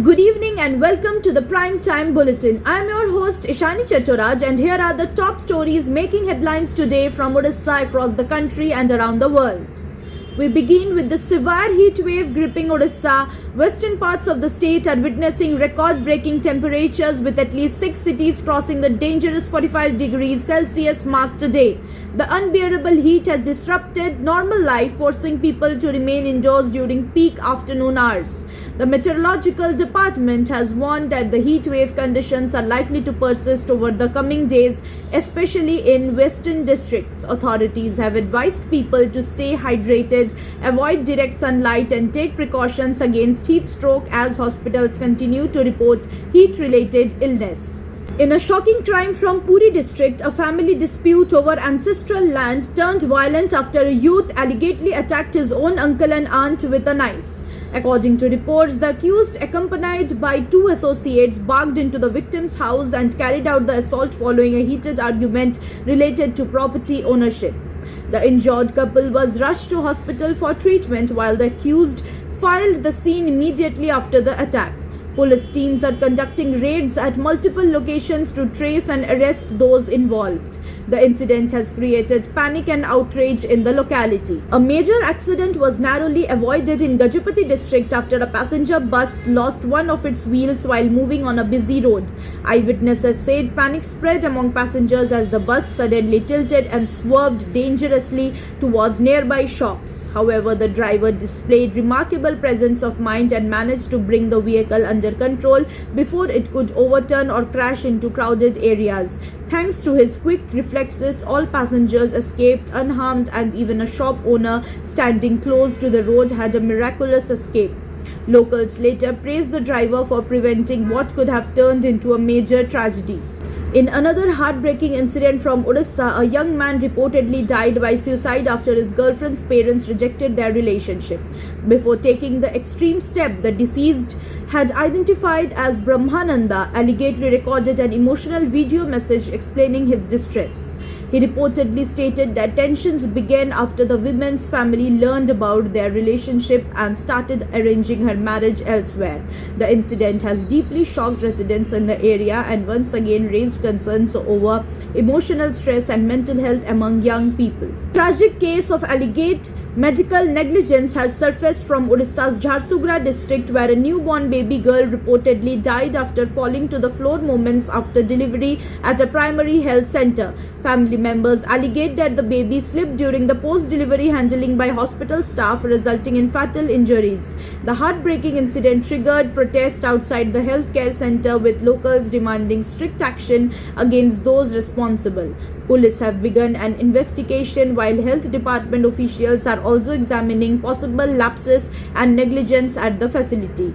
Good evening and welcome to the Prime Time Bulletin. I am your host Ishani Chattoraj and here are the top stories making headlines today from Odisha across the country and around the world. We begin with the severe heat wave gripping Odisha. Western parts of the state are witnessing record-breaking temperatures with at least 6 cities crossing the dangerous 45 degrees Celsius mark today. The unbearable heat has disrupted normal life, forcing people to remain indoors during peak afternoon hours. The Meteorological Department has warned that the heat wave conditions are likely to persist over the coming days, especially in western districts. Authorities have advised people to stay hydrated, avoid direct sunlight and take precautions against heat stroke as hospitals continue to report heat-related illness. In a shocking crime from Puri district, a family dispute over ancestral land turned violent after a youth allegedly attacked his own uncle and aunt with a knife. According to reports, the accused, accompanied by two associates, barged into the victim's house and carried out the assault following a heated argument related to property ownership. The injured couple was rushed to hospital for treatment while the accused fled the scene immediately after the attack. Police teams are conducting raids at multiple locations to trace and arrest those involved. The incident has created panic and outrage in the locality. A major accident was narrowly avoided in Gajapati district after a passenger bus lost one of its wheels while moving on a busy road. Eyewitnesses said panic spread among passengers as the bus suddenly tilted and swerved dangerously towards nearby shops. However, the driver displayed remarkable presence of mind and managed to bring the vehicle under control before it could overturn or crash into crowded areas. Thanks to his quick reflexes, all passengers escaped unharmed and even a shop owner standing close to the road had a miraculous escape. Locals later praised the driver for preventing what could have turned into a major tragedy. In another heartbreaking incident from Odisha, a young man reportedly died by suicide after his girlfriend's parents rejected their relationship. Before taking the extreme step, the deceased, had identified as Brahmananda, allegedly recorded an emotional video message explaining his distress. He reportedly stated that tensions began after the woman's family learned about their relationship and started arranging her marriage elsewhere. The incident has deeply shocked residents in the area and once again raised concerns over emotional stress and mental health among young people. Tragic case of alleged medical negligence has surfaced from Odisha's Jharsuguda district, where a newborn baby girl reportedly died after falling to the floor moments after delivery at a primary health center. Family members alleged that the baby slipped during the post-delivery handling by hospital staff, resulting in fatal injuries. The heartbreaking incident triggered protests outside the healthcare center, with locals demanding strict action against those responsible. Police have begun an investigation while health department officials are also examining possible lapses and negligence at the facility.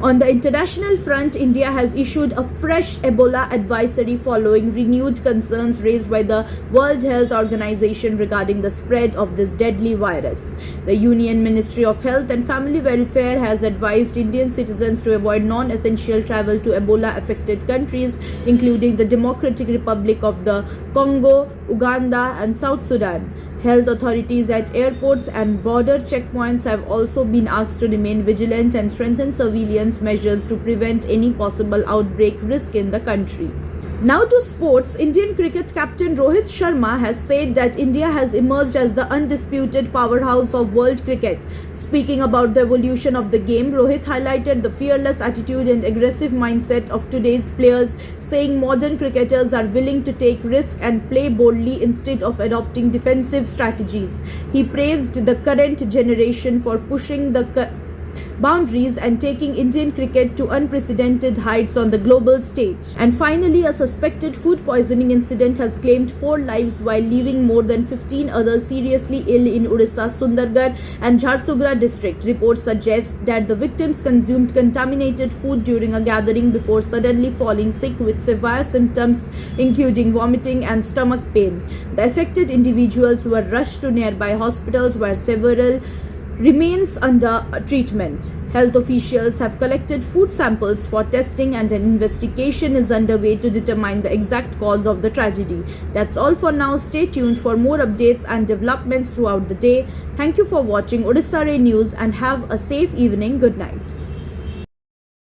On the international front, India has issued a fresh Ebola advisory following renewed concerns raised by the World Health Organization regarding the spread of this deadly virus. The Union Ministry of Health and Family Welfare has advised Indian citizens to avoid non-essential travel to Ebola-affected countries, including the Democratic Republic of the Congo, Uganda, and South Sudan. Health authorities at airports and border checkpoints have also been asked to remain vigilant and strengthen surveillance measures to prevent any possible outbreak risk in the country. Now to sports. Indian cricket captain Rohit Sharma has said that India has emerged as the undisputed powerhouse of world cricket. Speaking about the evolution of the game, Rohit highlighted the fearless attitude and aggressive mindset of today's players, saying modern cricketers are willing to take risks and play boldly instead of adopting defensive strategies. He praised the current generation for pushing the boundaries and taking Indian cricket to unprecedented heights on the global stage. And finally, a suspected food poisoning incident has claimed 4 lives while leaving more than 15 others seriously ill in Odisha's Sundargarh and Jharsuguda district. Reports suggest that the victims consumed contaminated food during a gathering before suddenly falling sick with severe symptoms including vomiting and stomach pain. The affected individuals were rushed to nearby hospitals where several remains under treatment. Health officials have collected food samples for testing and an investigation is underway to determine the exact cause of the tragedy. That's all for now. Stay tuned for more updates and developments throughout the day. Thank you for watching Odisha Ray News and have a safe evening. Good night.